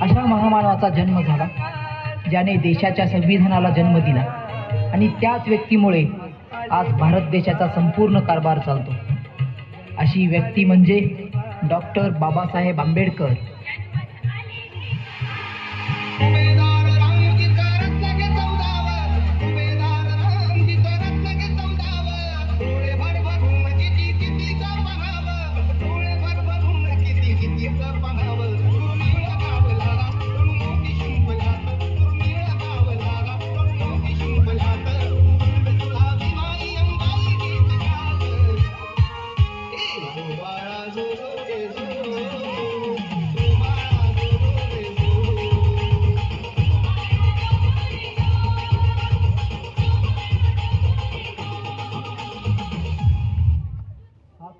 अशा महामानवाचा जन्म झाला ज्याने देशाच्या संविधानाला जन्म दिला आणि त्याच व्यक्तीमुळे आज भारत देशाचा संपूर्ण कारभार चालतो। अशी व्यक्ती म्हणजे डॉक्टर बाबासाहेब आंबेडकर।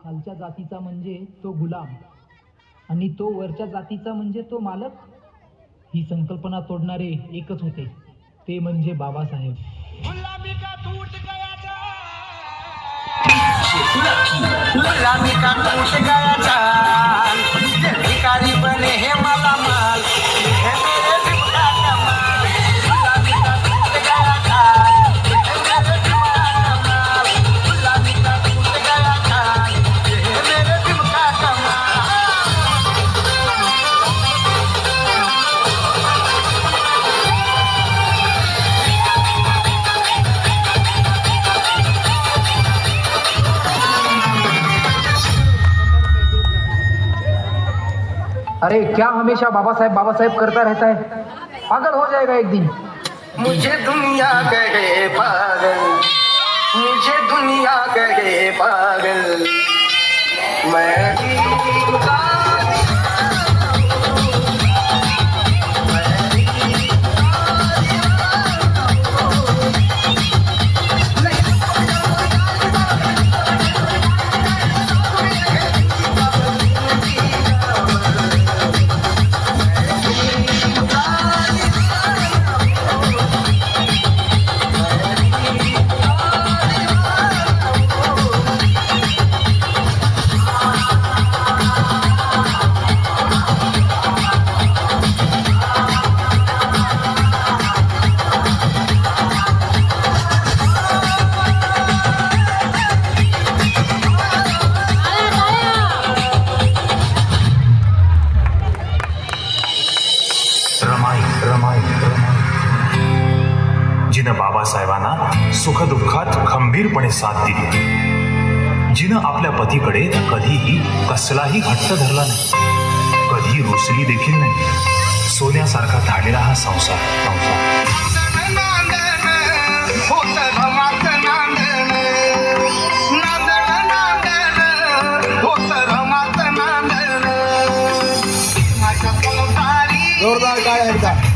खालच्या जातीचा म्हणजे तो गुलाम आणि तो वरच्या जातीचा म्हणजे तो मालक। ही संकल्पना तोडणारे एकच होते, ते म्हणजे बाबासाहेब। गुलामी का टूट गया चाल, भिखारी बने हे मला माल, हे मेरे भिक्षा कमाल। गुलामी का टूट गया चाल, हे मेरे भिक्षा कमाल। गुलामी का टूट गया चाल, हे मेरे भिक्षा कमाल। अरे क्या हमेशा बाबा साहेब करता रहता है, पागल हो जाएगा एक दिन। मुझे दुनिया कहे पागल, मुझे दुनिया कहे पागल, मैं जिनं बाबासाहेबांना सुखदुःखात खंबीरपणे साथ दिली, जिनं आपल्या पतीकडे कधीही कसलाही हट्ट धरला नाही, कधी रुसली देखील नाही, सोन्यासारखा धाडलेला हा संसार। जोरदार टाळ्या एकदा।